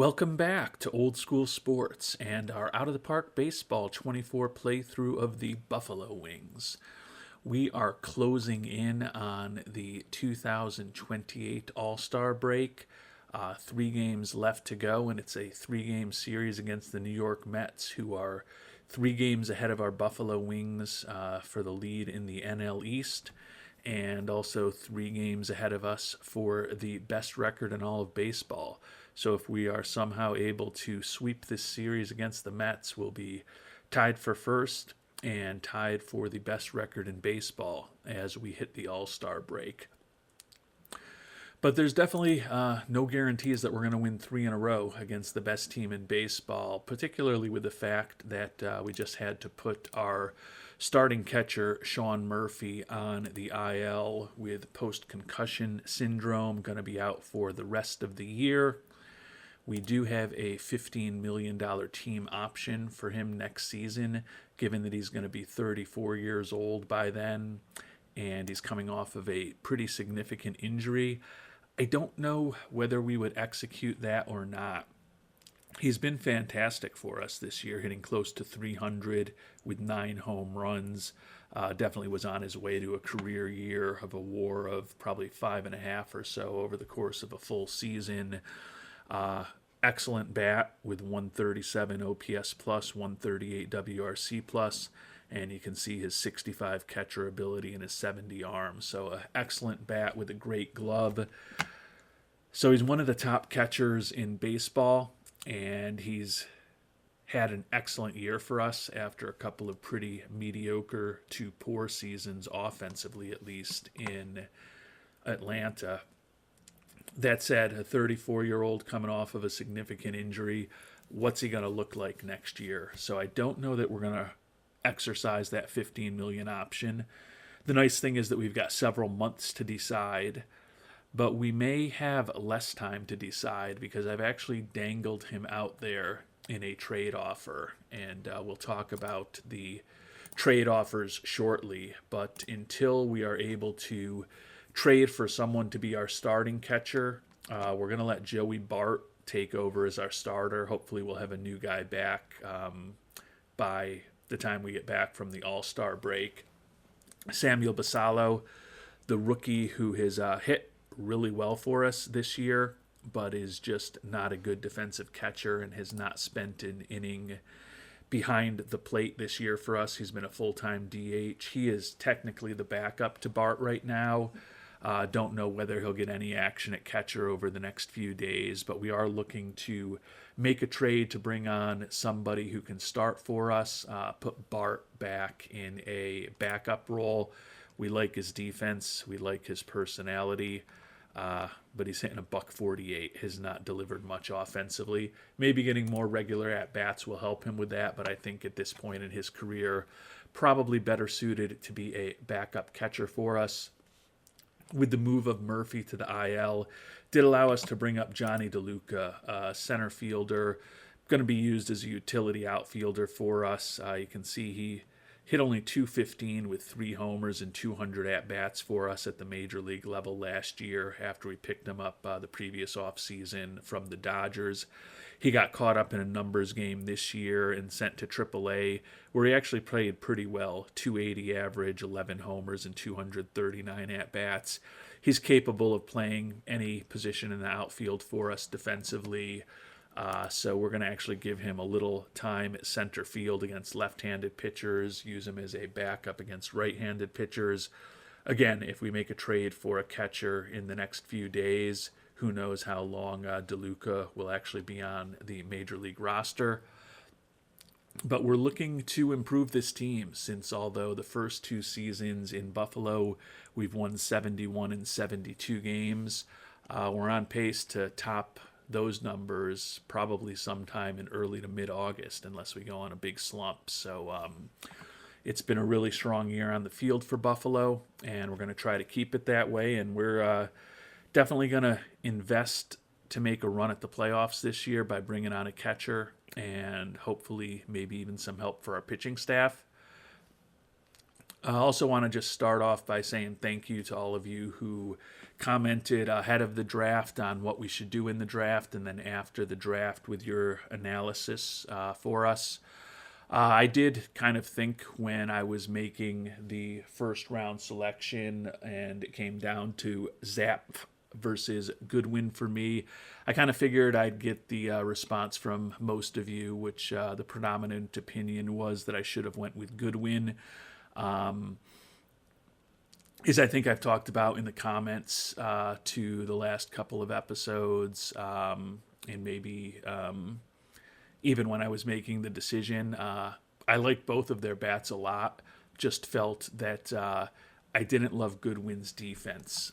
Welcome back to Old School Sports and our Out of the Park Baseball 24 playthrough of the Buffalo Wings. We are closing in on the 2028 All-Star break. 3 games left to go, and it's a 3-game series against the New York Mets, who are 3 games ahead of our Buffalo Wings for the lead in the NL East, and also 3 games ahead of us for the best record in all of baseball. So if we are somehow able to sweep this series against the Mets, we'll be tied for first and tied for the best record in baseball as we hit the All-Star break. But there's definitely no guarantees that we're going to win 3 in a row against the best team in baseball, particularly with the fact that we just had to put our starting catcher, Sean Murphy, on the IL with post-concussion syndrome, going to be out for the rest of the year. We do have a $15 million team option for him next season, given that he's going to be 34 years old by then, and he's coming off of a pretty significant injury. I don't know whether we would execute that or not. He's been fantastic for us this year, hitting close to 300 with 9 home runs. Definitely was on his way to a career year of a WAR of probably 5.5 or so over the course of a full season. Excellent bat with 137 OPS plus, 138 WRC plus, and you can see his 65 catcher ability and his 70 arm. So an excellent bat with a great glove. So he's one of the top catchers in baseball, and he's had an excellent year for us after a couple of pretty mediocre to poor seasons, offensively at least, in Atlanta. That said, a 34-year-old coming off of a significant injury, what's he going to look like next year? So I don't know that we're going to exercise that $15 million option. The nice thing is that we've got several months to decide, but we may have less time to decide because I've actually dangled him out there in a trade offer, and we'll talk about the trade offers shortly. But until we are able to trade for someone to be our starting catcher, we're going to let Joey Bart take over as our starter. Hopefully we'll have a new guy back by the time we get back from the All-Star break. Samuel Basallo, the rookie who has hit really well for us this year, but is just not a good defensive catcher and has not spent an inning behind the plate this year for us. He's been a full-time DH. He is technically the backup to Bart right now. Don't know whether he'll get any action at catcher over the next few days, but we are looking to make a trade to bring on somebody who can start for us, put Bart back in a backup role. We like his defense. We like his personality, but he's hitting a $148, has not delivered much offensively. Maybe getting more regular at-bats will help him with that, but I think at this point in his career, probably better suited to be a backup catcher for us. With the move of Murphy to the IL, did allow us to bring up Johnny DeLuca, center fielder, going to be used as a utility outfielder for us. You can see he hit only .215 with 3 homers and 200 at-bats for us at the major league level last year after we picked him up the previous offseason from the Dodgers. He got caught up in a numbers game this year and sent to AAA, where he actually played pretty well. .280 average, 11 homers, and 239 at-bats. He's capable of playing any position in the outfield for us defensively. So we're going to actually give him a little time at center field against left-handed pitchers, use him as a backup against right-handed pitchers. Again, if we make a trade for a catcher in the next few days, who knows how long DeLuca will actually be on the major league roster. But we're looking to improve this team, since although the first 2 seasons in Buffalo, we've won 71 and 72 games, we're on pace to top those numbers probably sometime in early to mid-August, unless we go on a big slump. So it's been a really strong year on the field for Buffalo, and we're going to try to keep it that way. And we're definitely going to invest to make a run at the playoffs this year by bringing on a catcher and hopefully maybe even some help for our pitching staff. I also want to just start off by saying thank you to all of you who commented ahead of the draft on what we should do in the draft, and then after the draft with your analysis for us. I did kind of think when I was making the first round selection and it came down to Zap versus Goodwin for me, I kind of figured I'd get the response from most of you, which the predominant opinion was that I should have went with Goodwin. As I think I've talked about in the comments to the last couple of episodes, and maybe even when I was making the decision, I like both of their bats a lot. Just felt that I didn't love Goodwin's defense.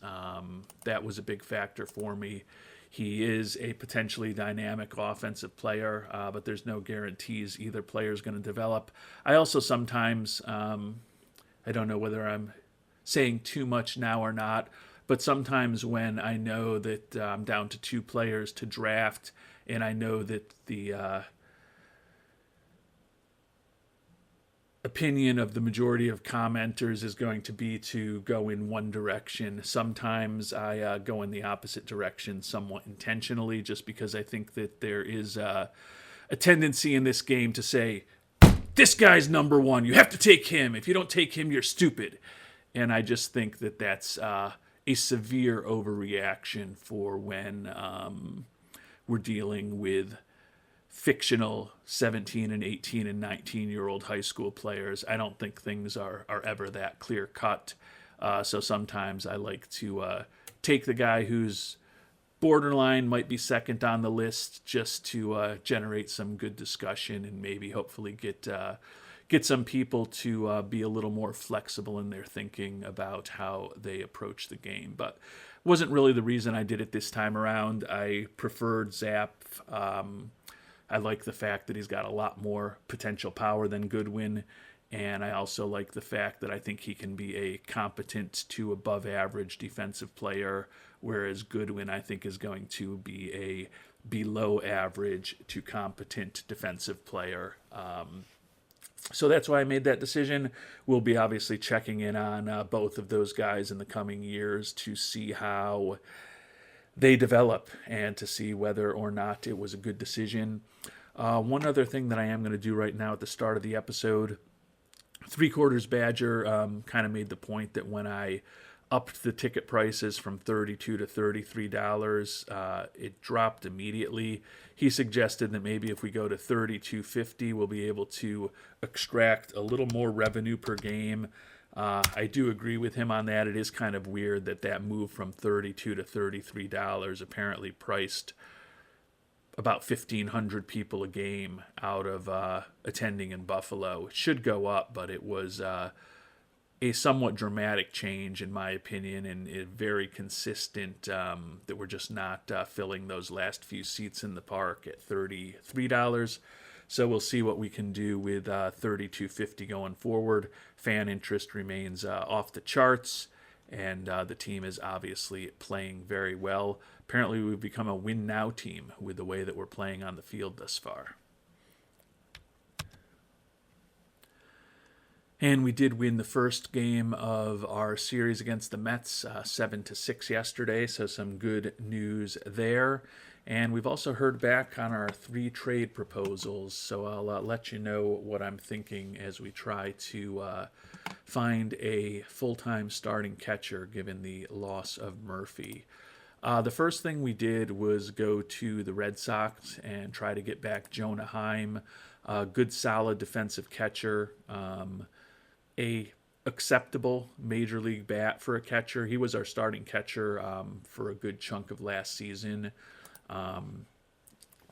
That was a big factor for me. He is a potentially dynamic offensive player, but there's no guarantees either player is going to develop. I also sometimes, I don't know whether I'm saying too much now or not, but sometimes when I know that I'm down to two players to draft and I know that the opinion of the majority of commenters is going to be to go in one direction. Sometimes I go in the opposite direction somewhat intentionally, just because I think that there is a tendency in this game to say, this guy's number one, you have to take him. If you don't take him, you're stupid. And I just think that that's a severe overreaction for when we're dealing with fictional 17 and 18 and 19-year-old high school players. I don't think things are ever that clear cut. So sometimes I like to take the guy who's borderline, might be second on the list, just to generate some good discussion and maybe hopefully get some people to be a little more flexible in their thinking about how they approach the game. But wasn't really the reason I did it this time around. I preferred Zap. I like the fact that he's got a lot more potential power than Goodwin, and I also like the fact that I think he can be a competent to above average defensive player, whereas Goodwin I think is going to be a below average to competent defensive player. So that's why I made that decision. We'll be obviously checking in on both of those guys in the coming years to see how they develop and to see whether or not it was a good decision. One other thing that I am going to do right now at the start of the episode, Three Quarters Badger kind of made the point that when I upped the ticket prices from $32 to $33, it dropped immediately. He suggested that maybe if we go to $32.50, we'll be able to extract a little more revenue per game. I do agree with him on that. It is kind of weird that move from $32 to $33 apparently priced about 1,500 people a game out of attending in Buffalo. It should go up, but it was a somewhat dramatic change, in my opinion, and it very consistent that we're just not filling those last few seats in the park at $33. So we'll see what we can do with $32.50 going forward. Fan interest remains off the charts, and the team is obviously playing very well. Apparently we've become a win-now team with the way that we're playing on the field thus far. And we did win the first game of our series against the Mets, 7-6 yesterday, so some good news there. And we've also heard back on our 3 trade proposals, so I'll let you know what I'm thinking as we try to find a full-time starting catcher given the loss of Murphy. The first thing we did was go to the Red Sox and try to get back Jonah Heim, a good solid defensive catcher, a acceptable major league bat for a catcher. He was our starting catcher for a good chunk of last season.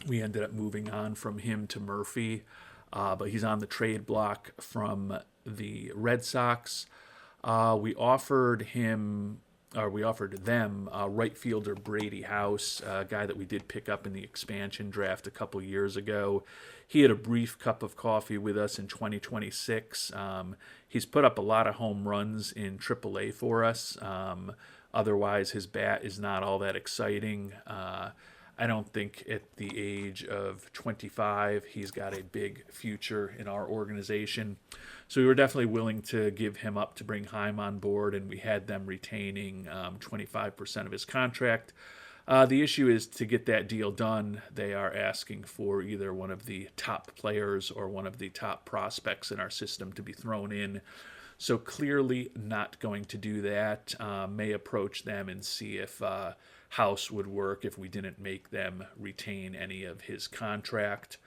We ended up moving on from him to Murphy, but he's on the trade block from the Red Sox. We offered them right fielder Brady House, a guy that we did pick up in the expansion draft a couple years ago. He had a brief cup of coffee with us in 2026. He's put up a lot of home runs in AAA for us. Otherwise, his bat is not all that exciting. I don't think at the age of 25 he's got a big future in our organization. So we were definitely willing to give him up to bring Heim on board, and we had them retaining 25% of his contract. The issue is to get that deal done, they are asking for either one of the top players or one of the top prospects in our system to be thrown in. So clearly not going to do that. May approach them and see if House would work if we didn't make them retain any of his contract.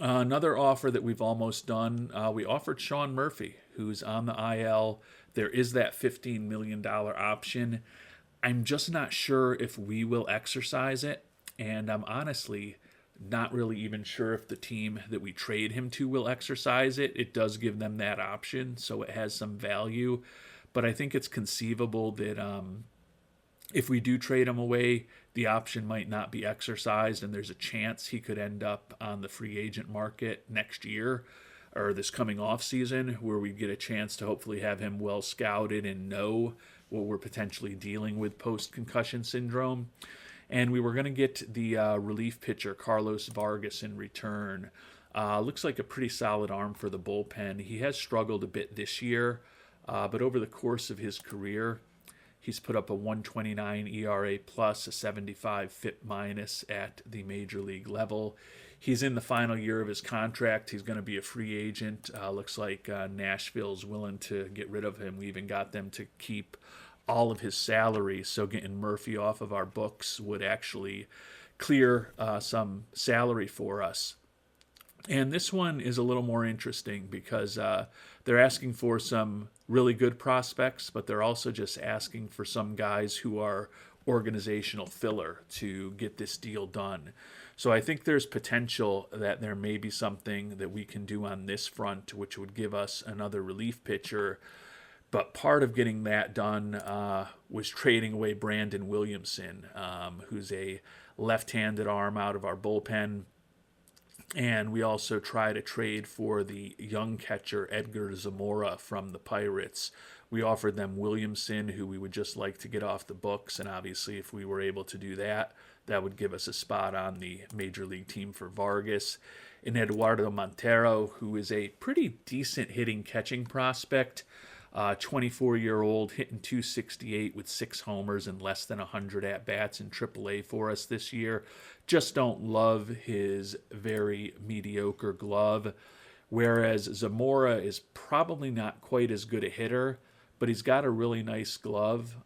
Another offer that we've almost done, we offered Sean Murphy, who's on the IL. There is that $15 million option. I'm just not sure if we will exercise it, and I'm honestly not really even sure if the team that we trade him to will exercise it. It does give them that option, so it has some value, but I think it's conceivable that if we do trade him away, the option might not be exercised, and there's a chance he could end up on the free agent market next year or this coming off season, where we get a chance to hopefully have him well scouted and know what we're potentially dealing with post-concussion syndrome. And we were going to get the relief pitcher Carlos Vargas in return. Looks like a pretty solid arm for the bullpen. He has struggled a bit this year, but over the course of his career, he's put up a 129 ERA plus, a 75 FIP minus at the major league level. He's in the final year of his contract. He's going to be a free agent. Looks like Nashville's willing to get rid of him. We even got them to keep all of his salary, so getting Murphy off of our books would actually clear some salary for us. And this one is a little more interesting because they're asking for some really good prospects, but they're also just asking for some guys who are organizational filler to get this deal done. So I think there's potential that there may be something that we can do on this front, which would give us another relief pitcher. But part of getting that done was trading away Brandon Williamson, who's a left-handed arm out of our bullpen. And we also try to trade for the young catcher Edgar Zamora from the Pirates. We offered them Williamson, who we would just like to get off the books. And obviously, if we were able to do that, that would give us a spot on the major league team for Vargas. And Eduardo Montero, who is a pretty decent hitting catching prospect. 24-year-old, hitting 268 with 6 homers and less than 100 at-bats in AAA for us this year. Just don't love his very mediocre glove. Whereas Zamora is probably not quite as good a hitter, but he's got a really nice glove,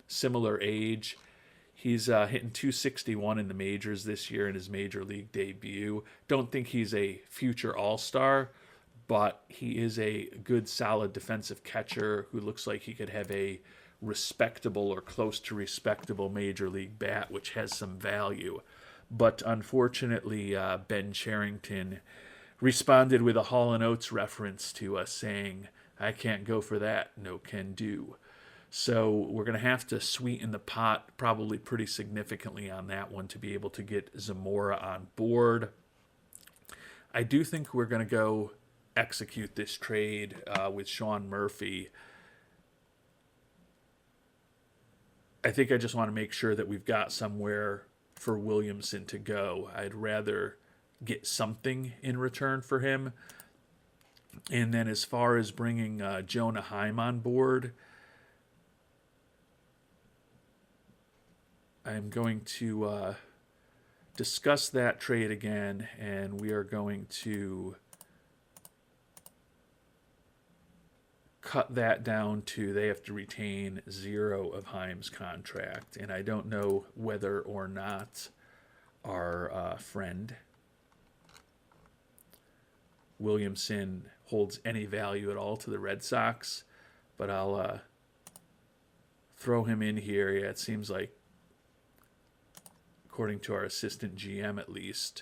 similar age. He's hitting 261 in the majors this year in his major league debut. Don't think he's a future all-star, but he is a good, solid defensive catcher who looks like he could have a respectable or close to respectable major league bat, which has some value. But unfortunately, Ben Cherington responded with a Hall & Oates reference to us saying, "I can't go for that, no can do." So we're going to have to sweeten the pot probably pretty significantly on that one to be able to get Zamora on board. I do think we're going to go execute this trade with Sean Murphy. I think I just want to make sure that we've got somewhere for Williamson to go. I'd rather get something in return for him. And then as far as bringing Jonah Heim on board, I'm going to discuss that trade again, and we are going to cut that down to they have to retain 0 of Heim's contract. And I don't know whether or not our friend Williamson holds any value at all to the Red Sox, but I'll throw him in here. Yeah, it seems like, according to our assistant GM at least,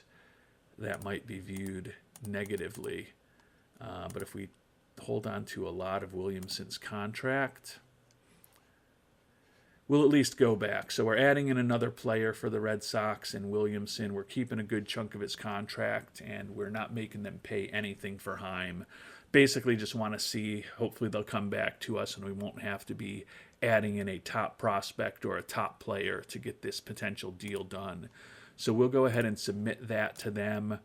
that might be viewed negatively. But if we hold on to a lot of Williamson's contract, we'll at least go back. So we're adding in another player for the Red Sox and Williamson. We're keeping a good chunk of his contract, and we're not making them pay anything for Heim. Basically just want to see, hopefully they'll come back to us and we won't have to be adding in a top prospect or a top player to get this potential deal done. So we'll go ahead and submit that to them.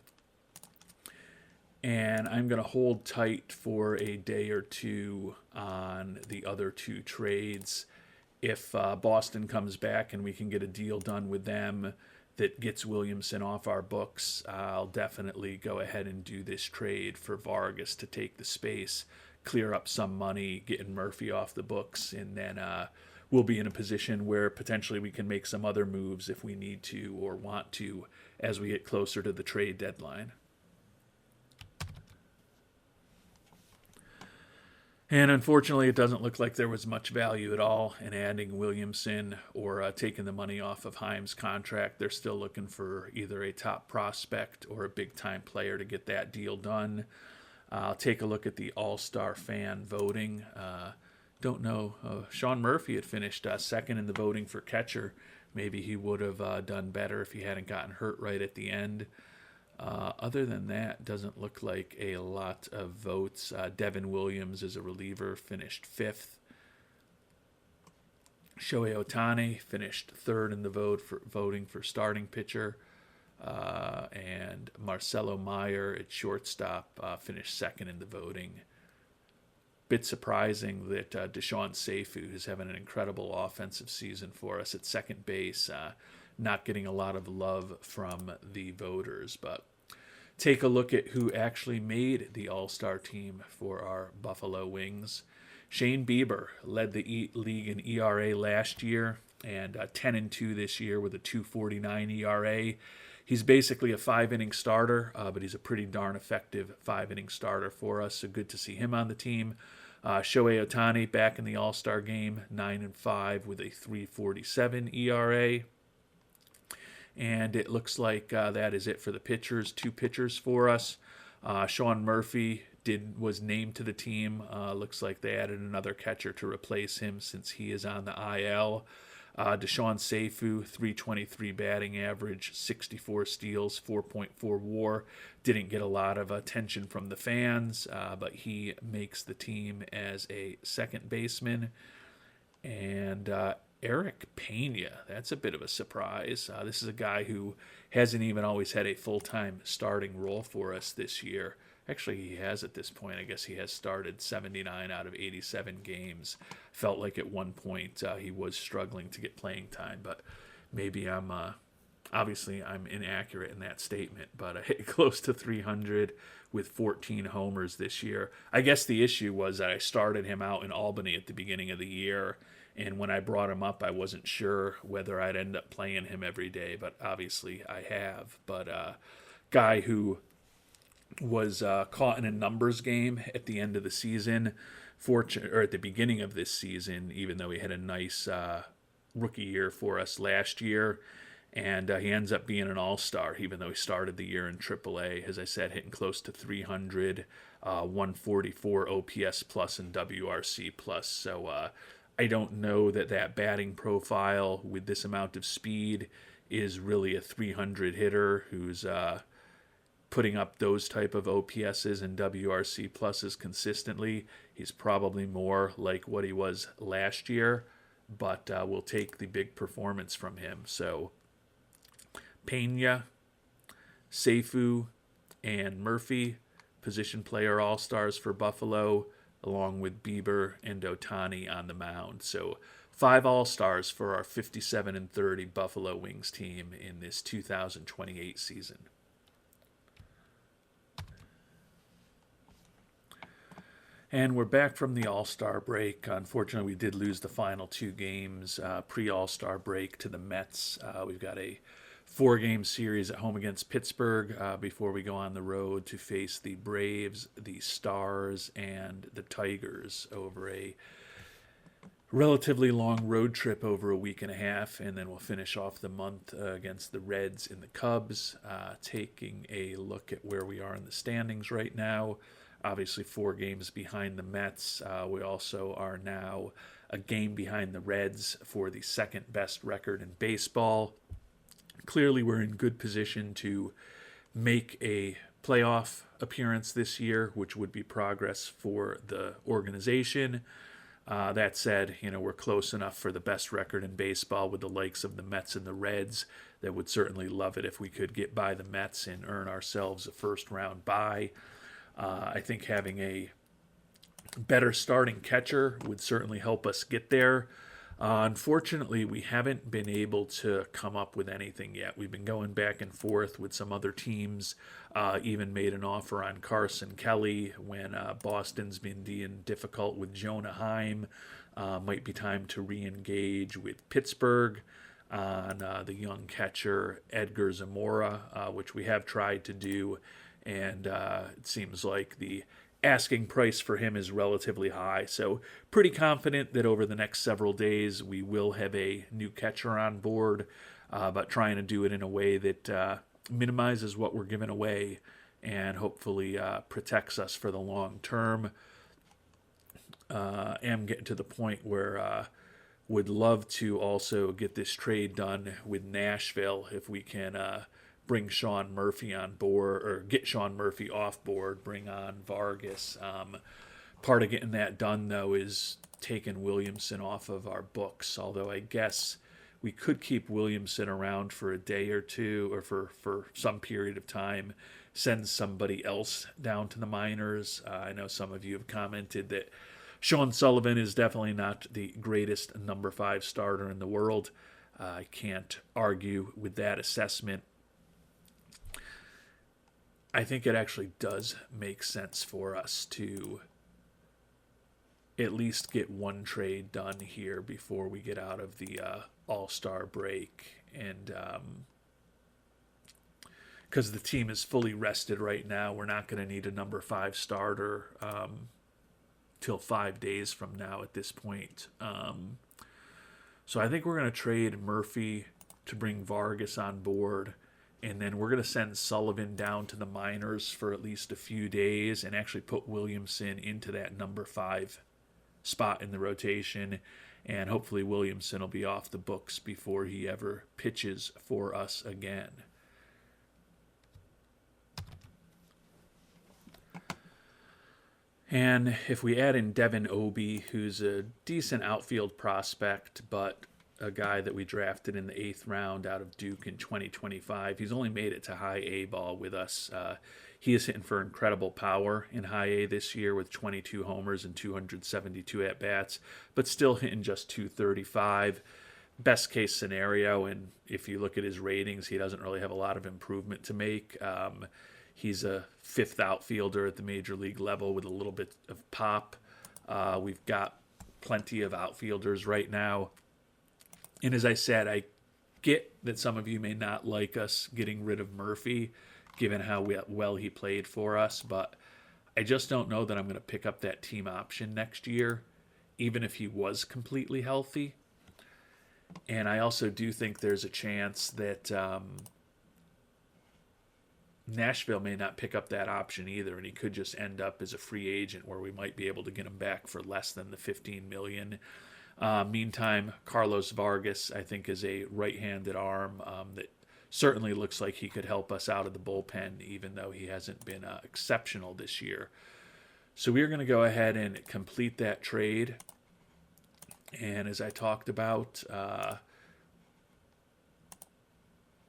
And I'm going to hold tight for a day or two on the other two trades. If Boston comes back and we can get a deal done with them that gets Williamson off our books, I'll definitely go ahead and do this trade for Vargas to take the space, clear up some money, getting Murphy off the books, and then we'll be in a position where potentially we can make some other moves if we need to or want to as we get closer to the trade deadline. And unfortunately, it doesn't look like there was much value at all in adding Williamson or taking the money off of Heim's contract. They're still looking for either a top prospect or a big-time player to get that deal done. I'll take a look at the All-Star fan voting. Don't know. Sean Murphy had finished second in the voting for catcher. Maybe he would have done better if he hadn't gotten hurt right at the end. Other than that, doesn't look like a lot of votes. Devin Williams as a reliever finished 5th. Shohei Ohtani finished 3rd in the voting for starting pitcher. And Marcelo Meyer at shortstop finished 2nd in the voting. Bit surprising that Deshaun Seifu, who's having an incredible offensive season for us at second base, not getting a lot of love from the voters. But take a look at who actually made the All-Star team for our Buffalo Wings. Shane Bieber led the league in ERA last year and 10-2 this year with a 2.49 ERA. He's basically a 5-inning starter, but he's a pretty darn effective 5-inning starter for us, so good to see him on the team. Shohei Ohtani back in the All-Star game, 9-5 with a 3.47 ERA. And it looks like that is it for the pitchers. 2 pitchers for us. Sean Murphy was named to the team. Looks like they added another catcher to replace him since he is on the IL. Deshaun Seifu, 323 batting average, 64 steals, 4.4 WAR. Didn't get a lot of attention from the fans, but he makes the team as a second baseman. And Eric Pena, that's a bit of a surprise. This is a guy who hasn't even always had a full-time starting role for us this year. Actually, he has at this point. I guess he has started 79 out of 87 games. Felt like at one point he was struggling to get playing time, but maybe obviously I'm inaccurate in that statement, but hit close to 300 with 14 homers this year. I guess the issue was that I started him out in Albany at the beginning of the year, and when I brought him up, I wasn't sure whether I'd end up playing him every day, but obviously I have. But guy who was caught in a numbers game at the end of the season, or at the beginning of this season, even though he had a nice rookie year for us last year. And he ends up being an all-star, even though he started the year in AAA. As I said, hitting close to 300, 144 OPS plus and WRC plus. So I don't know that batting profile with this amount of speed is really a 300 hitter who's putting up those type of OPSs and WRC pluses consistently. He's probably more like what he was last year, but we'll take the big performance from him. So Pena, Seifu, and Murphy, position player all-stars for Buffalo, along with Bieber and Ohtani on the mound. So 5 all-stars for our 57-30 Buffalo Wings team in this 2028 season. And we're back from the All-Star break. Unfortunately, we did lose the final 2 games pre-All-Star break to the Mets. We've got a 4-game series at home against Pittsburgh before we go on the road to face the Braves, the Stars, and the Tigers over a relatively long road trip over a week and a half, and then we'll finish off the month against the Reds and the Cubs. Taking a look at where we are in the standings right now. Obviously 4 games behind the Mets. We also are now a game behind the Reds for the second best record in baseball. Clearly, we're in good position to make a playoff appearance this year, which would be progress for the organization. That said, we're close enough for the best record in baseball with the likes of the Mets and the Reds that would certainly love it if we could get by the Mets and earn ourselves a first-round bye. I think having a better starting catcher would certainly help us get there. Unfortunately, we haven't been able to come up with anything yet. We've been going back and forth with some other teams, even made an offer on Carson Kelly when Boston's been being difficult with Jonah Heim. Might be time to re-engage with Pittsburgh on the young catcher Edgar Zamora, which we have tried to do, and it seems like the asking price for him is relatively high. So pretty confident that over the next several days we will have a new catcher on board, but trying to do it in a way that minimizes what we're giving away and hopefully protects us for the long term. Am getting to the point where would love to also get this trade done with Nashville if we can bring Sean Murphy on board, or get Sean Murphy off board, bring on Vargas. Part of getting that done, though, is taking Williamson off of our books, although I guess we could keep Williamson around for a day or two, or for some period of time, send somebody else down to the minors. I know some of you have commented that Sean Sullivan is definitely not the greatest number 5 starter in the world. I can't argue with that assessment. I think it actually does make sense for us to at least get one trade done here before we get out of the All-Star break. And because the team is fully rested right now, we're not going to need a number 5 starter till 5 days from now at this point. So I think we're going to trade Murphy to bring Vargas on board. And then we're going to send Sullivan down to the minors for at least a few days and actually put Williamson into that number 5 spot in the rotation. And hopefully Williamson will be off the books before he ever pitches for us again. And if we add in Devin Obie, who's a decent outfield prospect, but a guy that we drafted in the 8th round out of Duke in 2025. He's only made it to high A ball with us. He is hitting for incredible power in high A this year with 22 homers and 272 at-bats, but still hitting just 235. Best case scenario, and if you look at his ratings, he doesn't really have a lot of improvement to make. He's a 5th outfielder at the major league level with a little bit of pop. We've got plenty of outfielders right now. And as I said, I get that some of you may not like us getting rid of Murphy, given how well he played for us, but I just don't know that I'm going to pick up that team option next year, even if he was completely healthy. And I also do think there's a chance that Nashville may not pick up that option either, and he could just end up as a free agent where we might be able to get him back for less than the $15 million. Meantime, Carlos Vargas, I think, is a right-handed arm that certainly looks like he could help us out of the bullpen, even though he hasn't been exceptional this year. So we're going to go ahead and complete that trade. And as I talked about,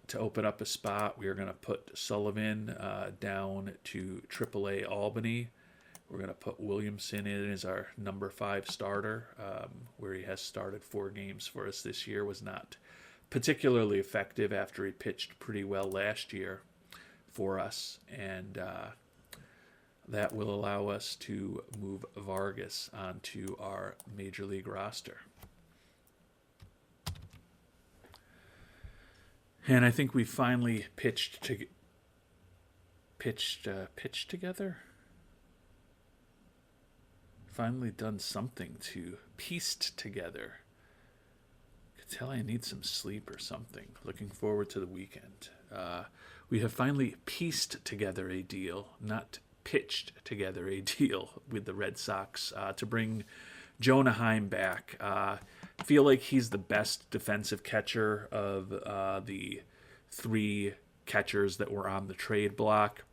to open up a spot, we are going to put Sullivan down to AAA Albany. We're going to put Williamson in as our number 5 starter, where he has started 4 games for us this year. Was not particularly effective after he pitched pretty well last year for us. And that will allow us to move Vargas onto our major league roster. And I think we finally pitched together. Finally done something to pieced together. I could tell I need some sleep or something. Looking forward to the weekend. We have finally pieced together a deal, not pitched together a deal with the Red Sox to bring Jonah Heim back. Feel like he's the best defensive catcher of the 3 catchers that were on the trade block.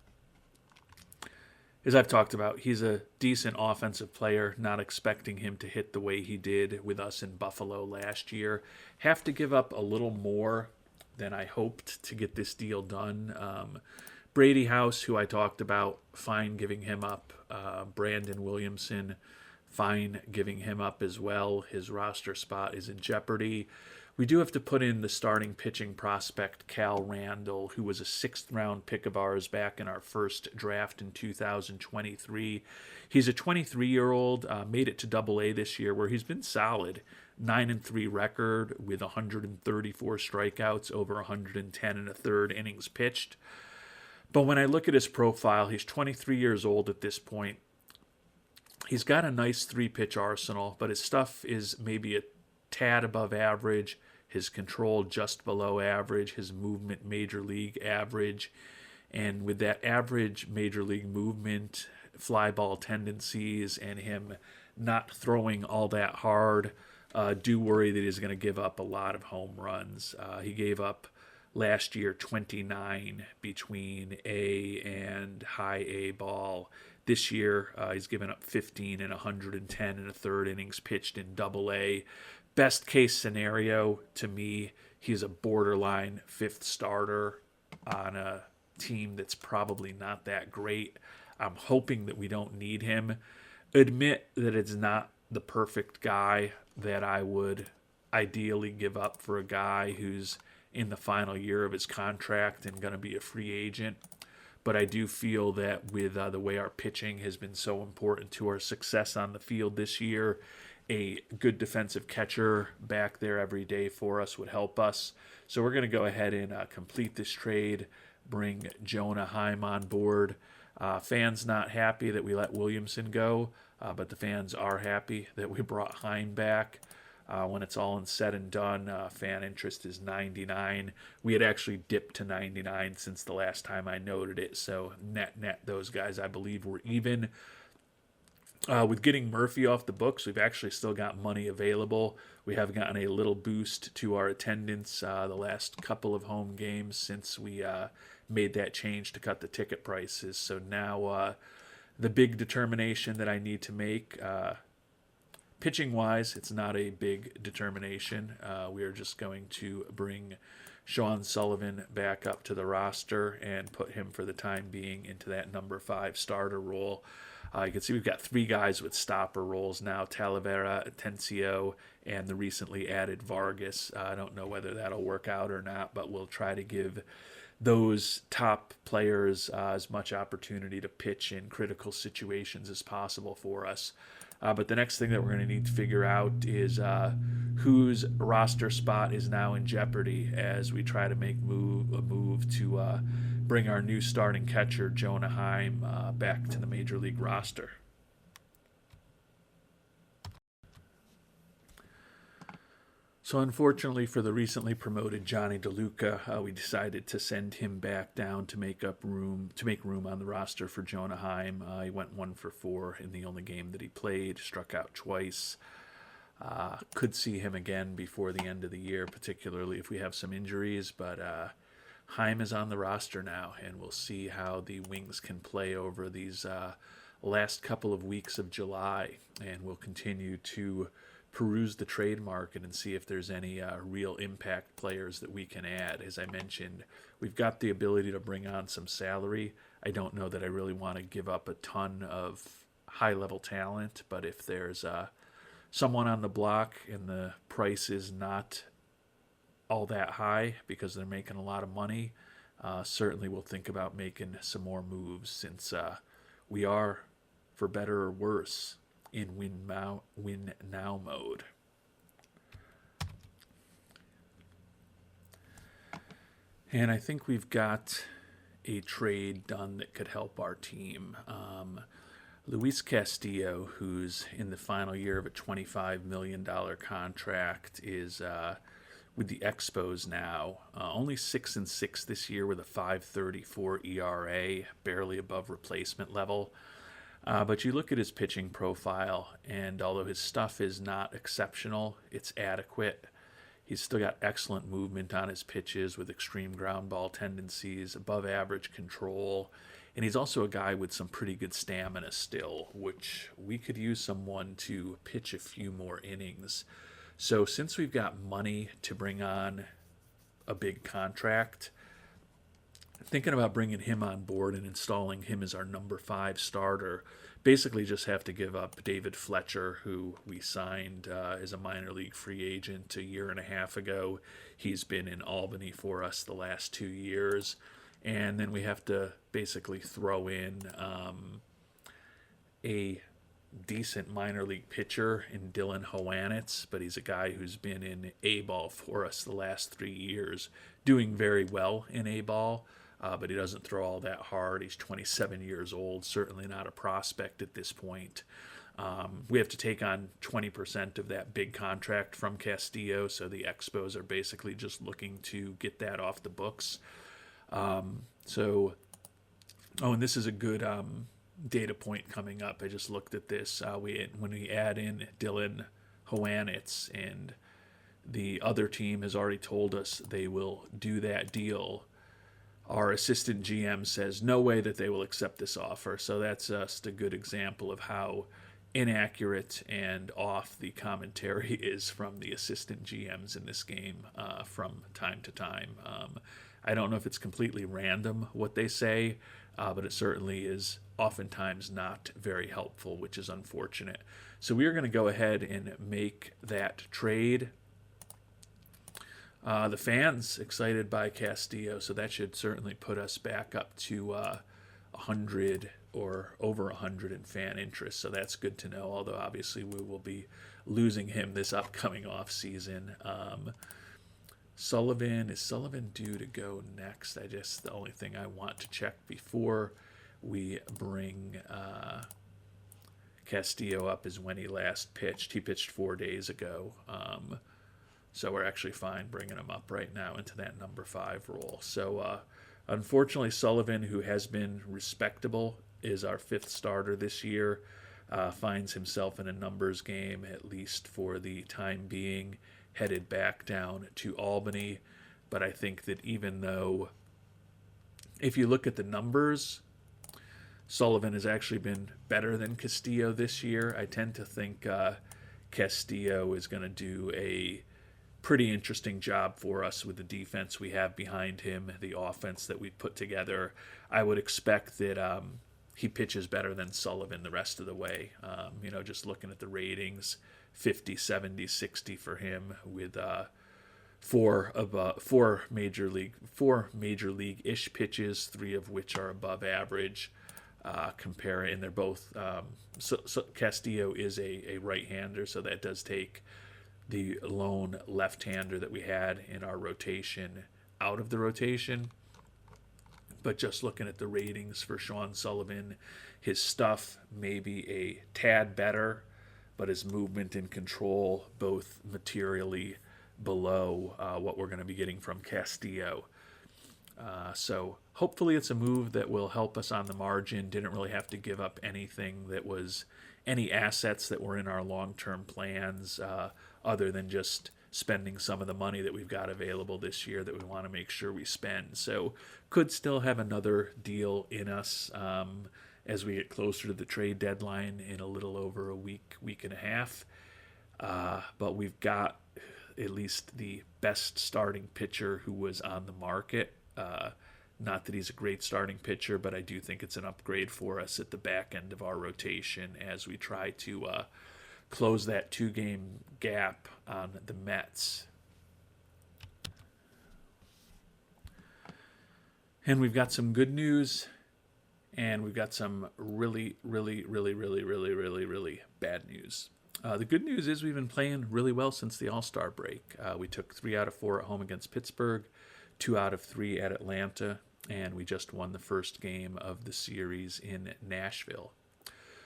as I've talked about, he's a decent offensive player. Not expecting him to hit the way he did with us in Buffalo last year. Have to give up a little more than I hoped to get this deal done. Brady House, who I talked about, fine giving him up. Brandon Williamson, fine giving him up as well. His roster spot is in jeopardy. We do have to put in the starting pitching prospect, Cal Randall, who was a sixth-round pick of ours back in our first draft in 2023. He's a 23-year-old, made it to Double-A this year, where he's been solid. 9-3 record with 134 strikeouts, over 110 and a third innings pitched. But when I look at his profile, he's 23 years old at this point. He's got a nice three-pitch arsenal, but his stuff is maybe a tad above average, his control just below average, his movement major league average. And with that average major league movement, fly ball tendencies, and him not throwing all that hard, do worry that he's going to give up a lot of home runs. He gave up last year 29 between A and high A ball. This year, he's given up 15 and 110 and a third innings pitched in Double-A. Best case scenario, to me, he's a borderline fifth starter on a team that's probably not that great. I'm hoping that we don't need him. Admit that it's not the perfect guy that I would ideally give up for a guy who's in the final year of his contract and going to be a free agent. But I do feel that with the way our pitching has been so important to our success on the field this year, a good defensive catcher back there every day for us would help us. So we're going to go ahead and complete this trade, bring Jonah Heim on board. Fans not happy that we let Williamson go, but the fans are happy that we brought Heim back. When it's all said and done, fan interest is 99. We had actually dipped to 99 since the last time I noted it. So net, those guys, I believe, were even. With getting Murphy off the books, we've actually still got money available. We have gotten a little boost to our attendance the last couple of home games since we made that change to cut the ticket prices. So now the big determination that I need to make, pitching-wise, it's not a big determination. We are just going to bring Sean Sullivan back up to the roster and put him for the time being into that number 5 starter role. You can see we've got 3 guys with stopper roles now, Talavera, Atencio, and the recently added Vargas. I don't know whether that'll work out or not, but we'll try to give those top players as much opportunity to pitch in critical situations as possible for us. But the next thing that we're going to need to figure out is whose roster spot is now in jeopardy as we try to make a move to bring our new starting catcher, Jonah Heim, back to the Major League roster. So unfortunately for the recently promoted Johnny DeLuca, we decided to send him back down to make room on the roster for Jonah Heim. He went 1 for 4 in the only game that he played, struck out twice. Could see him again before the end of the year, particularly if we have some injuries, but Heim is on the roster now, and we'll see how the Wings can play over these last couple of weeks of July, and we'll continue to peruse the trade market and see if there's any real impact players that we can add. As I mentioned, we've got the ability to bring on some salary. I don't know that I really want to give up a ton of high-level talent, but if there's someone on the block and the price is not all that high because they're making a lot of money, certainly we'll think about making some more moves since we are, for better or worse, in win now mode. And I think we've got a trade done that could help our team. Luis Castillo, who's in the final year of a $25 million contract, is with the Expos now. Only 6-6 this year with a 5.34 ERA, barely above replacement level. But you look at his pitching profile, and although his stuff is not exceptional, it's adequate. He's still got excellent movement on his pitches with extreme ground ball tendencies, above average control, And he's also a guy with some pretty good stamina still, which we could use someone to pitch a few more innings. So since we've got money to bring on a big contract, thinking about bringing him on board and installing him as our number 5 starter. Basically just have to give up David Fletcher, who we signed as a minor league free agent a year and a half ago. He's been in Albany for us the last 2 years. And then we have to basically throw in a decent minor league pitcher in Dylan Hoanitz, but he's a guy who's been in A-ball for us the last 3 years, doing very well in A-ball. But he doesn't throw all that hard. He's 27 years old, certainly not a prospect at this point. We have to take on 20% of that big contract from Castillo, so the Expos are basically just looking to get that off the books. And this is a good data point coming up. I just looked at this. When we add in Dylan Hoanitz, and the other team has already told us they will do that deal, our assistant GM says no way that they will accept this offer. So that's just a good example of how inaccurate and off the commentary is from the assistant GMs in this game from time to time. I don't know if it's completely random what they say, but it certainly is oftentimes not very helpful, which is unfortunate. So we are going to go ahead and make that trade. The fans excited by Castillo, so that should certainly put us back up to 100 or over 100 in fan interest. So that's good to know, although obviously we will be losing him this upcoming offseason. Is Sullivan due to go next? The only thing I want to check before we bring Castillo up is when he last pitched. He pitched 4 days ago. So we're actually fine bringing him up right now into that number 5 role. So unfortunately, Sullivan, who has been respectable, is our 5th starter this year, finds himself in a numbers game, at least for the time being, headed back down to Albany. But I think that even though, if you look at the numbers, Sullivan has actually been better than Castillo this year. I tend to think Castillo is going to do a pretty interesting job for us with the defense we have behind him, the offense that we've put together. I would expect that he pitches better than Sullivan the rest of the way. Just looking at the ratings, 50, 70, 60 for him, with four major league-ish pitches, 3 of which are above average. And they're both. So Castillo is a right-hander, so that does take the lone left-hander that we had in our rotation out of the rotation. But just looking at the ratings for Sean Sullivan, his stuff may be a tad better, but his movement and control both materially below what we're going to be getting from Castillo. So hopefully it's a move that will help us on the margin. Didn't really have to give up anything that was any assets that were in our long-term plans, other than just spending some of the money that we've got available this year that we want to make sure we spend. So could still have another deal in us as we get closer to the trade deadline in a little over a week and a half. But we've got at least the best starting pitcher who was on the market. Not that he's a great starting pitcher, but I do think it's an upgrade for us at the back end of our rotation as we try to close that 2-game gap on the Mets. And we've got some good news, and we've got some really, really, really, really, really, really, really bad news. The good news is we've been playing really well since the All-Star break. We took 3 out of 4 at home against Pittsburgh, 2 out of 3 at Atlanta, and we just won the first game of the series in Nashville.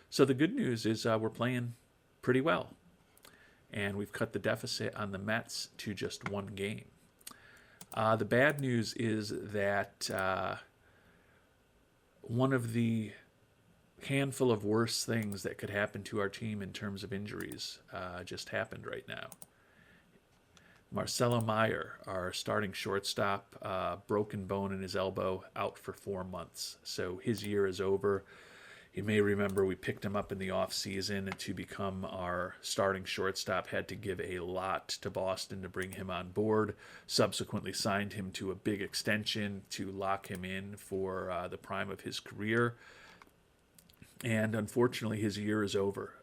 So the good news is we're playing pretty well, and we've cut the deficit on the Mets to just 1 game. The bad news is that one of the handful of worst things that could happen to our team in terms of injuries just happened right now. Marcelo Meyer, our starting shortstop, broken bone in his elbow, out for 4 months. So his year is over. You may remember we picked him up in the offseason to become our starting shortstop, had to give a lot to Boston to bring him on board, subsequently signed him to a big extension to lock him in for the prime of his career. And unfortunately, his year is over.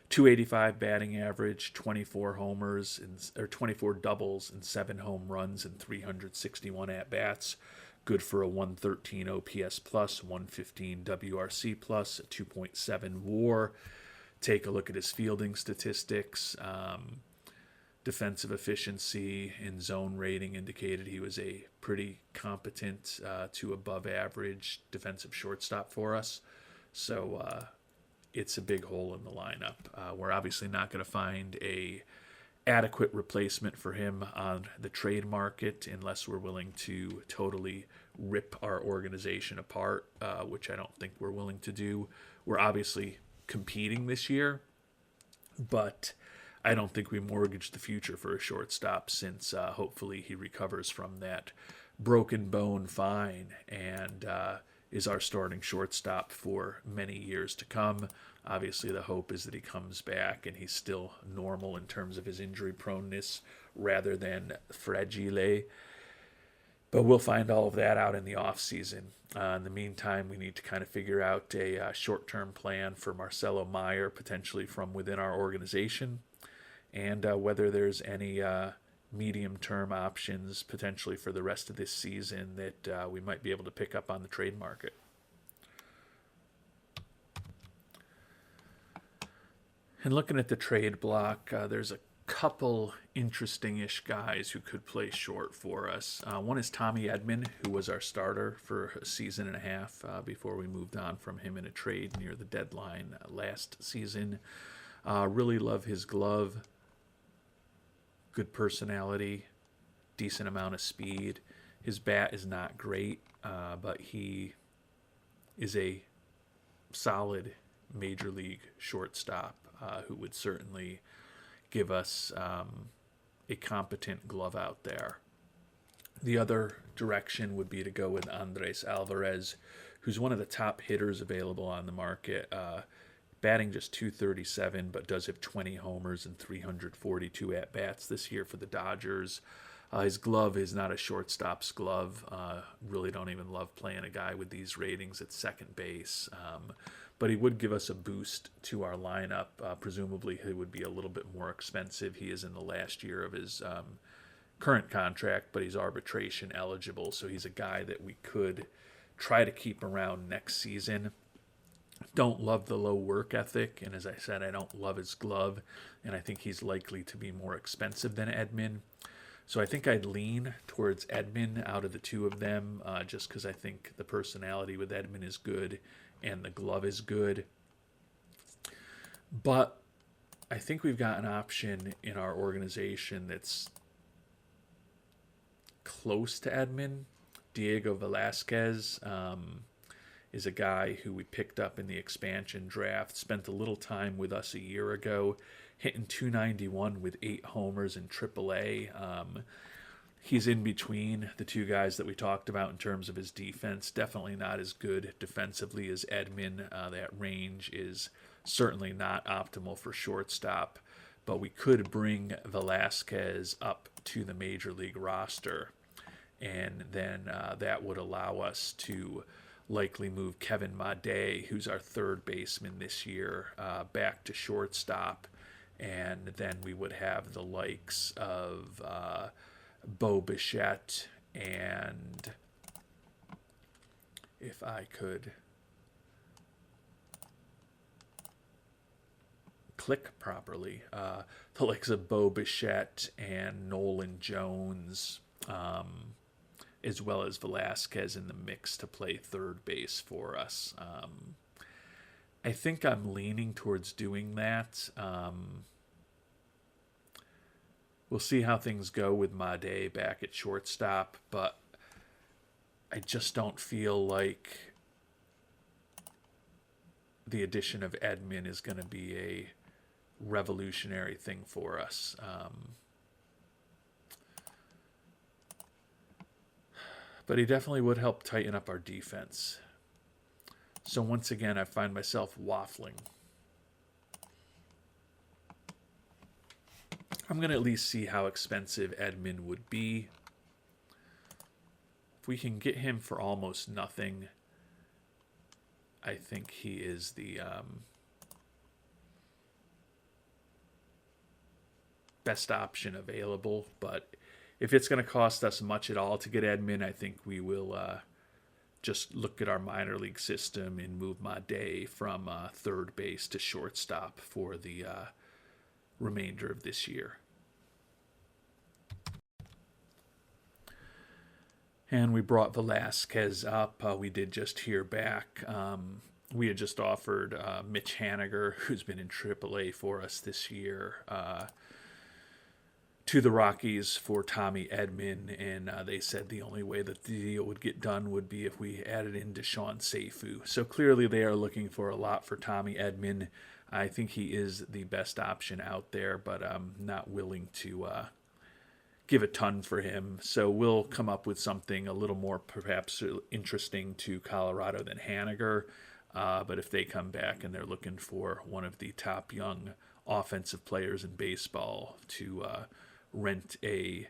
285 batting average, 24 homers, or 24 doubles, and 7 home runs, and 361 at bats. Good for a 113 OPS plus, 115 WRC plus, a 2.7 WAR. Take a look at his fielding statistics. Defensive efficiency and zone rating indicated he was a pretty competent to above average defensive shortstop for us. So it's a big hole in the lineup. We're obviously not going to find a adequate replacement for him on the trade market unless we're willing to totally rip our organization apart, which I don't think we're willing to do. We're obviously competing this year, but I don't think we mortgage the future for a shortstop, since hopefully he recovers from that broken bone fine and is our starting shortstop for many years to come. Obviously, the hope is that he comes back and he's still normal in terms of his injury proneness rather than fragile. But we'll find all of that out in the offseason. In the meantime, we need to kind of figure out a short-term plan for Marcelo Meyer, potentially from within our organization, and whether there's any medium-term options potentially for the rest of this season that we might be able to pick up on the trade market. And looking at the trade block, there's a couple interesting-ish guys who could play short for us. One is Tommy Edmond, who was our starter for a season and a half before we moved on from him in a trade near the deadline last season. Really love his glove. Good personality, decent amount of speed. His bat is not great, but he is a solid major league shortstop who would certainly give us a competent glove out there. The other direction would be to go with Andres Alvarez, who's one of the top hitters available on the market. Batting just .237, but does have 20 homers and 342 at-bats this year for the Dodgers. His glove is not a shortstop's glove. Really don't even love playing a guy with these ratings at second base. But he would give us a boost to our lineup. Presumably he would be a little bit more expensive. He is in the last year of his current contract, but he's arbitration eligible, so he's a guy that we could try to keep around next season. Don't love the low work ethic, and as I said, I don't love his glove, and I think he's likely to be more expensive than Edmond. So I think I'd lean towards Edmond out of the two of them, just because I think the personality with Edmond is good and the glove is good. But I think we've got an option in our organization that's close to Edmond. Diego Velasquez is a guy who we picked up in the expansion draft, spent a little time with us a year ago, hitting .291 with 8 homers in AAA. He's in between the two guys that we talked about in terms of his defense. Definitely not as good defensively as Edmond. That range is certainly not optimal for shortstop, but we could bring Velasquez up to the major league roster, and then that would allow us to likely move Kevin Made, who's our third baseman this year, back to shortstop, and then we would have the likes of Bo Bichette, and if I could click properly, the likes of Bo Bichette and Nolan Jones, as well as Velasquez in the mix to play third base for us. I think I'm leaning towards doing that. We'll see how things go with Made back at shortstop, but I just don't feel like the addition of Edmond is going to be a revolutionary thing for us. But he definitely would help tighten up our defense. So once again, I find myself waffling. I'm going to at least see how expensive Edmond would be. If we can get him for almost nothing, I think he is the best option available. But if it's going to cost us much at all to get Edmond, I think we will just look at our minor league system and move my day from third base to shortstop for the remainder of this year. And we brought Velasquez up. We did just hear back. We had just offered Mitch Haniger, who's been in AAA for us this year, to the Rockies for Tommy Edmond, and they said the only way that the deal would get done would be if we added in Deshaun Seifu. So clearly they are looking for a lot for Tommy Edmond. I think he is the best option out there, but I'm not willing to give a ton for him. So we'll come up with something a little more perhaps interesting to Colorado than Haniger. But if they come back and they're looking for one of the top young offensive players in baseball to rent a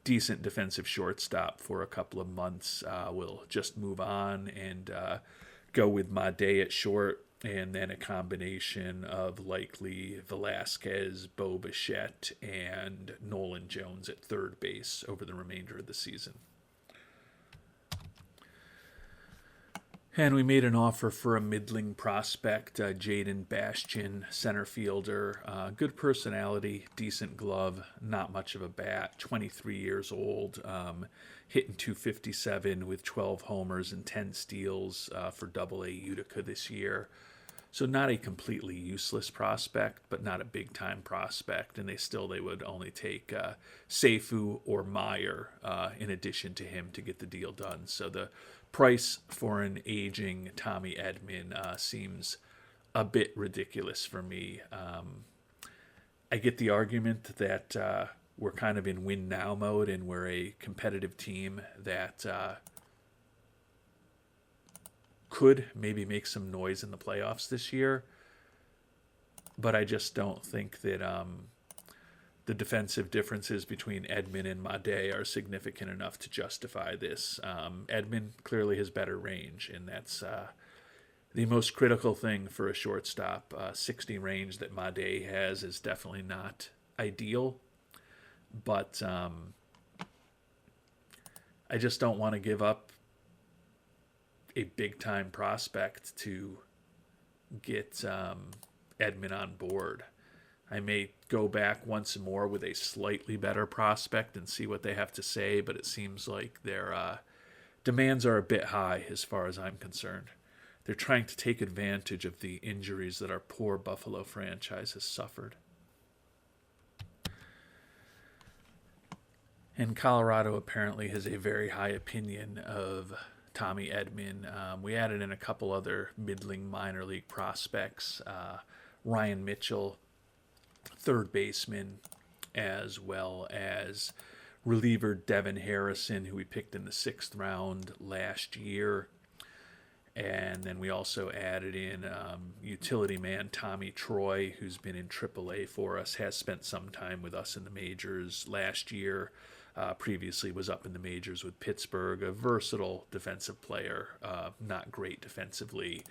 decent defensive shortstop for a couple of months, we'll just move on and go with my day at short, and then a combination of likely Velasquez, Bo Bichette, and Nolan Jones at third base over the remainder of the season. And we made an offer for a middling prospect, Jaden Bastian, center fielder. Good personality, decent glove, not much of a bat, 23 years old, hitting .257 with 12 homers and 10 steals for AA Utica this year. So not a completely useless prospect, but not a big-time prospect. And they would only take Seifu or Meyer in addition to him to get the deal done. So the price for an aging Tommy Edmond seems a bit ridiculous for me. I get the argument that we're kind of in win-now mode and we're a competitive team that could maybe make some noise in the playoffs this year, but I just don't think that the defensive differences between Edmond and Made are significant enough to justify this. Edmond clearly has better range, and that's the most critical thing for a shortstop. 60 range that Made has is definitely not ideal, but I just don't want to give up a big-time prospect to get Edmond on board. I may go back once more with a slightly better prospect and see what they have to say, but it seems like their demands are a bit high as far as I'm concerned. They're trying to take advantage of the injuries that our poor Buffalo franchise has suffered. And Colorado apparently has a very high opinion of Tommy Edmond. We added in a couple other middling minor league prospects. Ryan Mitchell, third baseman, as well as reliever Devin Harrison, who we picked in the 6th round last year. And then we also added in utility man Tommy Troy, who's been in AAA for us, has spent some time with us in the majors last year. Previously was up in the majors with Pittsburgh, a versatile defensive player, not great defensively,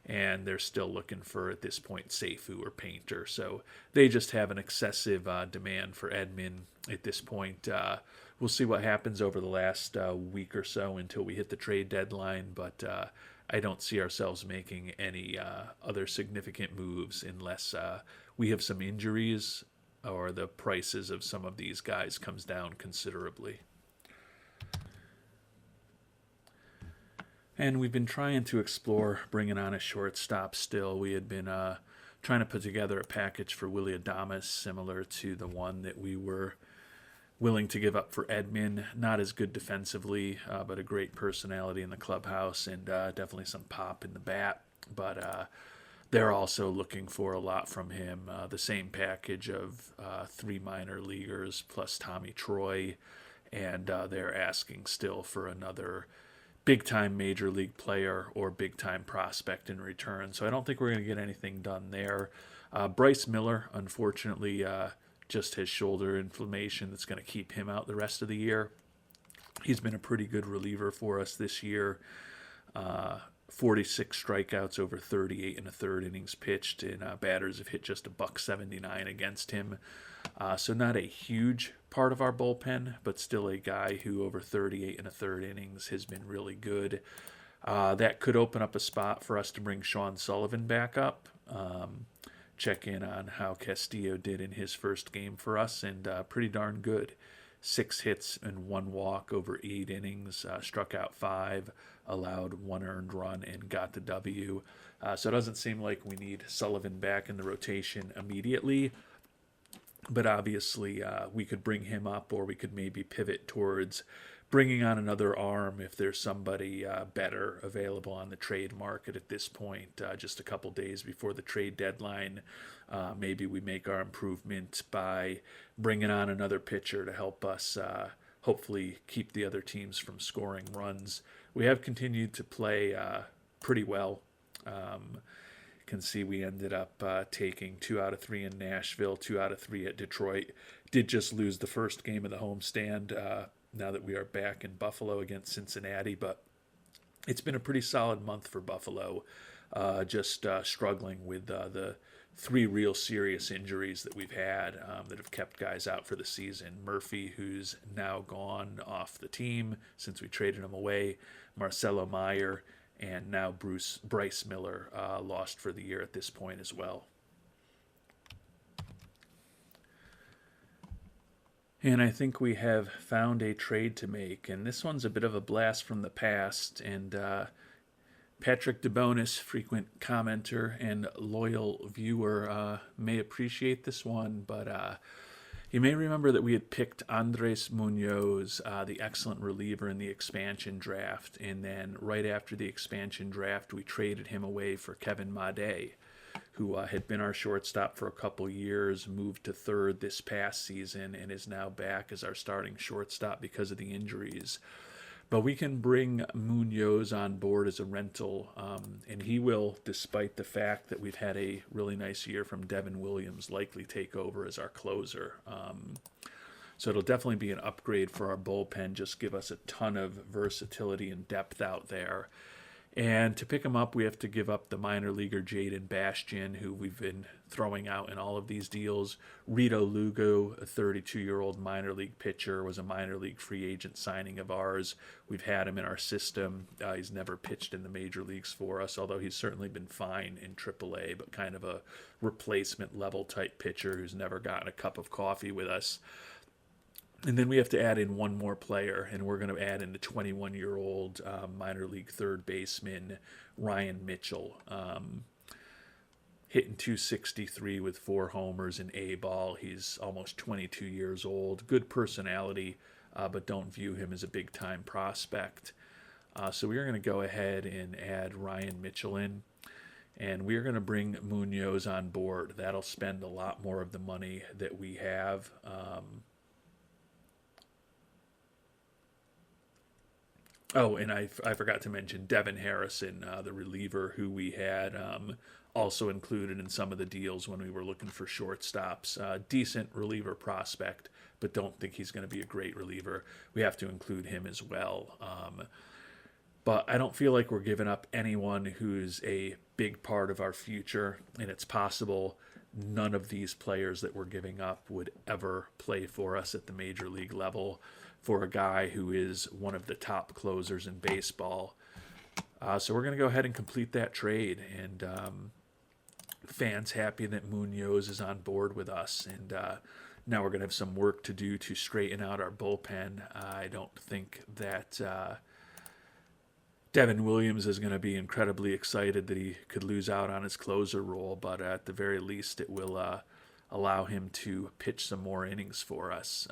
and they're still looking for, at this point, Seifu or Painter. So they just have an excessive demand for Edmond at this point. We'll see what happens over the last week or so until we hit the trade deadline, but I don't see ourselves making any other significant moves unless we have some injuries or the prices of some of these guys comes down considerably. And we've been trying to explore bringing on a shortstop still. We had been trying to put together a package for Willy Adames similar to the one that we were willing to give up for Edmond. Not as good defensively, but a great personality in the clubhouse and definitely some pop in the bat. But they're also looking for a lot from him. The same package of 3 minor leaguers plus Tommy Troy and they're asking still for another big-time major league player or big-time prospect in return. So I don't think we're going to get anything done there. Bryce Miller, unfortunately, just has shoulder inflammation that's going to keep him out the rest of the year. He's been a pretty good reliever for us this year. 46 strikeouts over 38 and a third innings pitched, and batters have hit just a $179 against him. So not a huge part of our bullpen, but still a guy who over 38 and a third innings has been really good. That could open up a spot for us to bring Sean Sullivan back up. Check in on how Castillo did in his first game for us, and pretty darn good. 6 hits and 1 walk over 8 innings, struck out 5, allowed 1 earned run, and got the W. So it doesn't seem like we need Sullivan back in the rotation immediately, but obviously we could bring him up, or we could maybe pivot towards bringing on another arm if there's somebody better available on the trade market at this point, just a couple days before the trade deadline. Maybe we make our improvement by bringing on another pitcher to help us hopefully keep the other teams from scoring runs. We have continued to play pretty well. Can see we ended up taking 2 out of 3 in Nashville, 2 out of 3 at Detroit. Did just lose the first game of the homestand now that we are back in Buffalo against Cincinnati, but it's been a pretty solid month for Buffalo. Just struggling with the 3 real serious injuries that we've had that have kept guys out for the season. Murphy, who's now gone off the team since we traded him away, Marcelo Meyer, and now Bryce Miller lost for the year at this point as well. And I think we have found a trade to make, and this one's a bit of a blast from the past, and Patrick DeBonis, frequent commenter and loyal viewer, may appreciate this one, but you may remember that we had picked Andres Munoz, the excellent reliever in the expansion draft, and then right after the expansion draft, we traded him away for Kevin Made, who had been our shortstop for a couple years, moved to third this past season, and is now back as our starting shortstop because of the injuries. But we can bring Munoz on board as a rental, and he will, despite the fact that we've had a really nice year from Devin Williams, likely take over as our closer. So it'll definitely be an upgrade for our bullpen, just give us a ton of versatility and depth out there. And to pick him up, we have to give up the minor leaguer Jaden Bastian, who we've been throwing out in all of these deals. Rito Lugo, a 32-year-old minor league pitcher, was a minor league free agent signing of ours. We've had him in our system. He's never pitched in the major leagues for us, although he's certainly been fine in AAA, but kind of a replacement level type pitcher who's never gotten a cup of coffee with us. And then we have to add in one more player, and we're going to add in the 21-year-old minor league third baseman, Ryan Mitchell. Hitting .263 with 4 homers in A-ball. He's almost 22 years old. Good personality, but don't view him as a big-time prospect. So we're going to go ahead and add Ryan Mitchell in, and we're going to bring Munoz on board. That'll spend a lot more of the money that we have. Oh, and I forgot to mention Devin Harrison, the reliever who we had also included in some of the deals when we were looking for shortstops. Decent reliever prospect, but don't think he's going to be a great reliever. We have to include him as well. But I don't feel like we're giving up anyone who's a big part of our future, and it's possible none of these players that we're giving up would ever play for us at the major league level for a guy who is one of the top closers in baseball. So we're going to go ahead and complete that trade, and fans happy that Munoz is on board with us, and now we're going to have some work to do to straighten out our bullpen. I don't think that Devin Williams is going to be incredibly excited that he could lose out on his closer role, but at the very least it will allow him to pitch some more innings for us.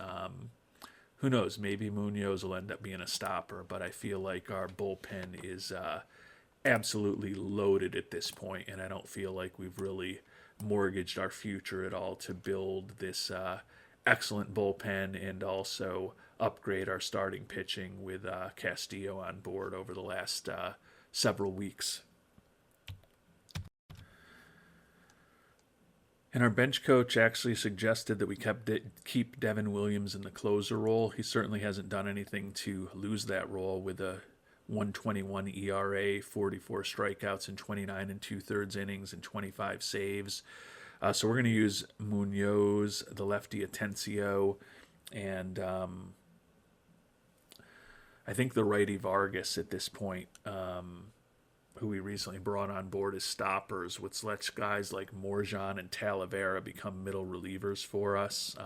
Who knows, maybe Munoz will end up being a stopper, but I feel like our bullpen is absolutely loaded at this point, and I don't feel like we've really mortgaged our future at all to build this excellent bullpen and also upgrade our starting pitching with Castillo on board over the last several weeks. And our bench coach actually suggested that we keep Devin Williams in the closer role. He certainly hasn't done anything to lose that role with a 121 ERA, 44 strikeouts in 29 and 2/3 innings, and 25 saves. So we're going to use Munoz, the lefty Atencio, and I think the righty Vargas at this point, who we recently brought on board as stoppers, which lets guys like Morjan and Talavera become middle relievers for us.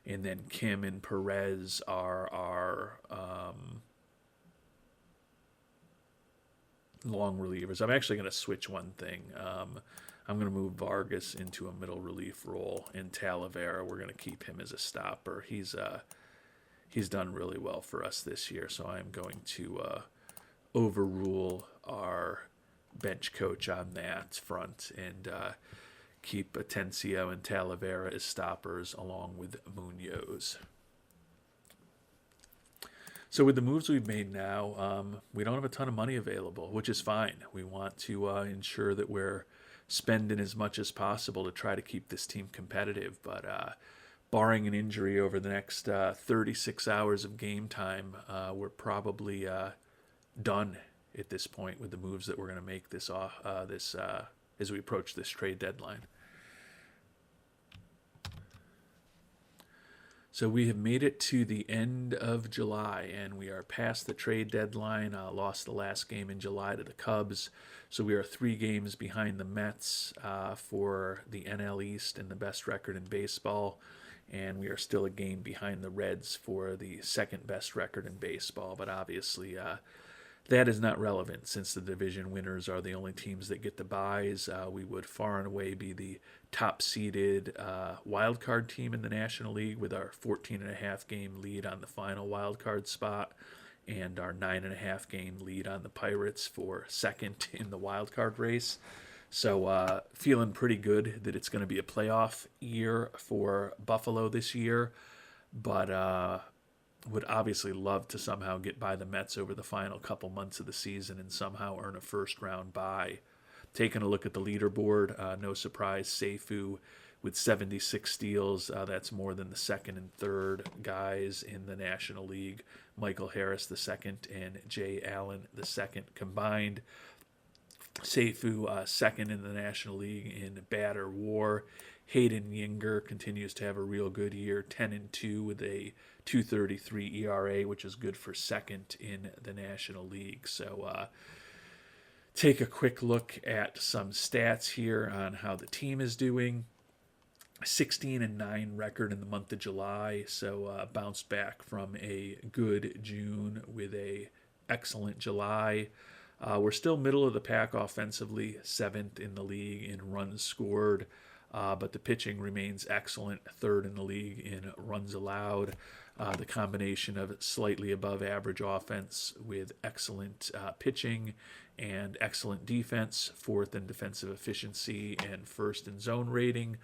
And then Kim and Perez are our long relievers. I'm actually going to switch one thing. I'm going to move Vargas into a middle relief role, and Talavera, we're going to keep him as a stopper. He's done really well for us this year, so I'm going to overrule our bench coach on that front and keep Atencio and Talavera as stoppers along with Munoz. So with the moves we've made now, we don't have a ton of money available, which is fine. We want to ensure that we're spending as much as possible to try to keep this team competitive. But barring an injury over the next 36 hours of game time, we're probably done at this point with the moves that we're going to make this as we approach this trade deadline. So we have made it to the end of July, and we are past the trade deadline. Lost the last game in July to the Cubs, so we are 3 games behind the Mets for the NL East and the best record in baseball, and we are still a game behind the Reds for the second best record in baseball. But obviously, that is not relevant since the division winners are the only teams that get the byes. We would far and away be the top-seeded wild card team in the National League with our 14.5 game lead on the final wild card spot and our 9.5 game lead on the Pirates for second in the wild card race. So feeling pretty good that it's going to be a playoff year for Buffalo this year, but would obviously love to somehow get by the Mets over the final couple months of the season and somehow earn a first-round bye. Taking a look at the leaderboard, no surprise, Seifu with 76 steals. That's more than the second and third guys in the National League. Michael Harris the second and Jay Allen the second combined. Seifu second in the National League in batter WAR. Hayden Yinger continues to have a real good year, 10-2 with a 2.33 ERA, which is good for second in the National League. So take a quick look at some stats here on how the team is doing. 16-9 record in the month of July, so bounced back from a good June with a excellent July. We're still middle of the pack offensively, 7th in the league in runs scored. But the pitching remains excellent, 3rd in the league in runs allowed. The combination of slightly above average offense with excellent pitching and excellent defense, 4th in defensive efficiency and 1st in zone rating,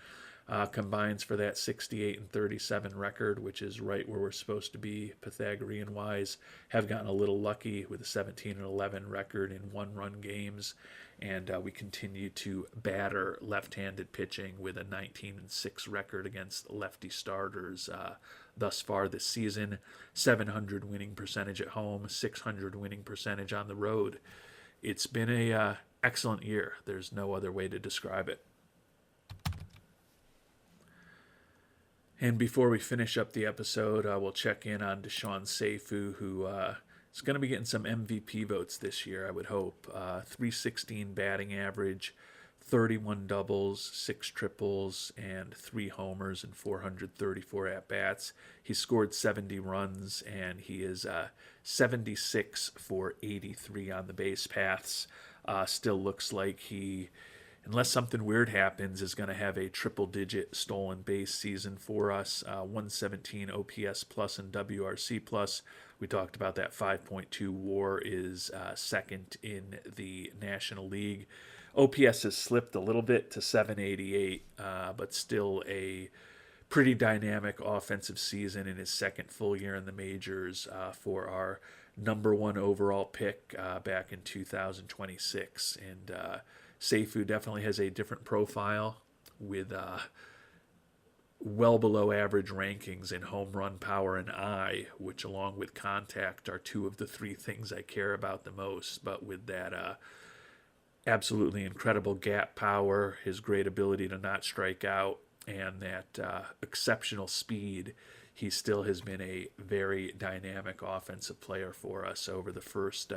combines for that 68-37 record, which is right where we're supposed to be Pythagorean-wise. Have gotten a little lucky with a 17-11 record in one-run games. And we continue to batter left-handed pitching with a 19-6 record against lefty starters thus far this season. 700 winning percentage at home, 600 winning percentage on the road. It's been a excellent year. There's no other way to describe it. And before we finish up the episode, we'll check in on Deshaun Seifu, who is going to be getting some MVP votes this year, I would hope. 316 batting average, 31 doubles, 6 triples, and 3 homers and 434 at-bats. He scored 70 runs, and he is 76 for 83 on the base paths. Still looks like he, unless something weird happens, is going to have a triple-digit stolen base season for us. 117 OPS plus and WRC plus. We talked about that 5.2 WAR is second in the National League. OPS has slipped a little bit to 788, but still a pretty dynamic offensive season in his second full year in the majors for our number one overall pick back in 2026. And Seifu definitely has a different profile with well below average rankings in home run power and eye, which along with contact are two of the three things I care about the most. But with that absolutely incredible gap power, his great ability to not strike out, and that exceptional speed, he still has been a very dynamic offensive player for us over the first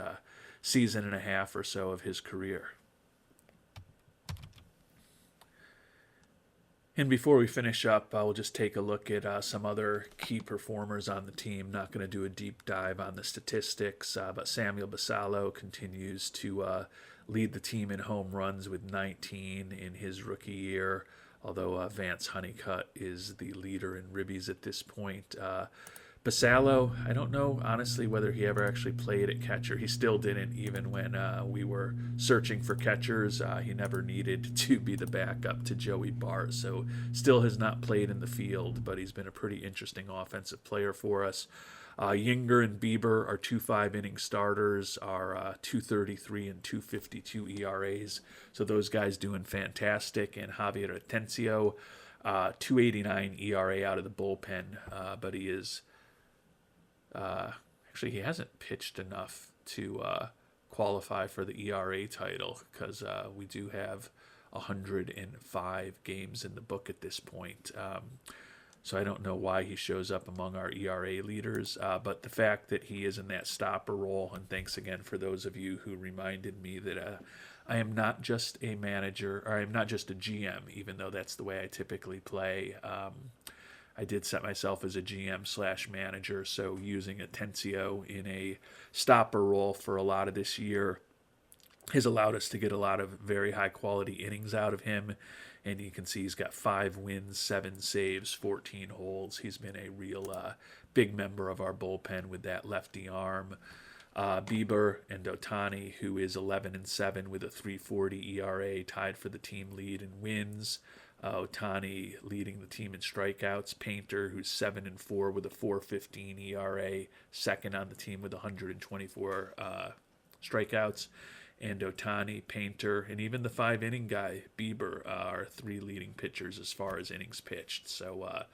season and a half or so of his career. And before we finish up, we'll just take a look at some other key performers on the team. Not going to do a deep dive on the statistics, but Samuel Basallo continues to lead the team in home runs with 19 in his rookie year, although Vance Honeycutt is the leader in ribbies at this point. Basallo, I don't know, honestly, whether he ever actually played at catcher. He still didn't, even when we were searching for catchers. He never needed to be the backup to Joey Bart, so still has not played in the field, but he's been a pretty interesting offensive player for us. Yinger and Bieber are 2 5-inning starters, are 2.33 and 2.52 ERAs, so those guys doing fantastic. And Javier Atencio, 2.89 ERA out of the bullpen, but he is... actually, he hasn't pitched enough to qualify for the ERA title because we do have 105 games in the book at this point. So I don't know why he shows up among our ERA leaders, but the fact that he is in that stopper role, and thanks again for those of you who reminded me that I am not just a manager, or I am not just a GM, even though that's the way I typically play. I did set myself as a GM/manager, so using Atencio in a stopper role for a lot of this year has allowed us to get a lot of very high-quality innings out of him. And you can see he's got 5 wins, 7 saves, 14 holds. He's been a real big member of our bullpen with that lefty arm. Bieber and Ohtani, who is 11-7 with a 3.40 ERA, tied for the team lead in wins. Ohtani leading the team in strikeouts. Painter, who's 7-4 with a 4.15 ERA, second on the team with 124 strikeouts. And Ohtani, Painter, and even the 5-inning guy, Bieber, are 3 leading pitchers as far as innings pitched. So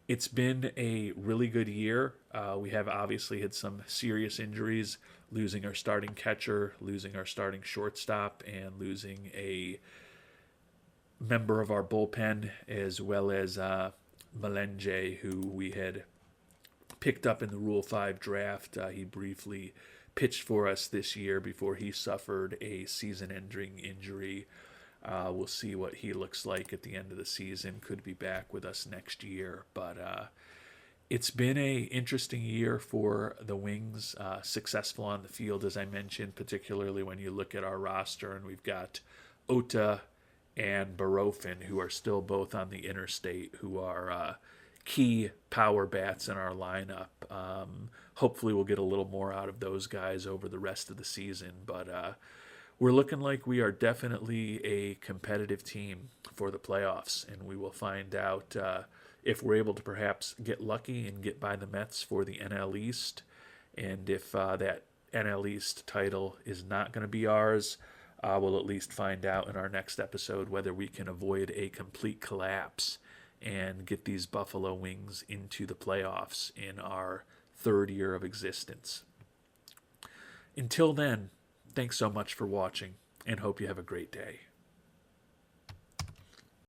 it's been a really good year. We have obviously had some serious injuries, losing our starting catcher, losing our starting shortstop, and losing a member of our bullpen, as well as Melenge, who we had picked up in the Rule 5 draft. He briefly pitched for us this year before he suffered a season-ending injury. We'll see what he looks like at the end of the season. Could be back with us next year. But it's been a interesting year for the Wings. Successful on the field, as I mentioned, particularly when you look at our roster. And we've got Ota and Barofin, who are still both on the interstate, who are key power bats in our lineup. Hopefully we'll get a little more out of those guys over the rest of the season. But we're looking like we are definitely a competitive team for the playoffs, and we will find out if we're able to perhaps get lucky and get by the Mets for the NL East. And if that NL East title is not going to be ours, we'll at least find out in our next episode whether we can avoid a complete collapse and get these Buffalo Wings into the playoffs in our 3rd year of existence. Until then, thanks so much for watching, and hope you have a great day.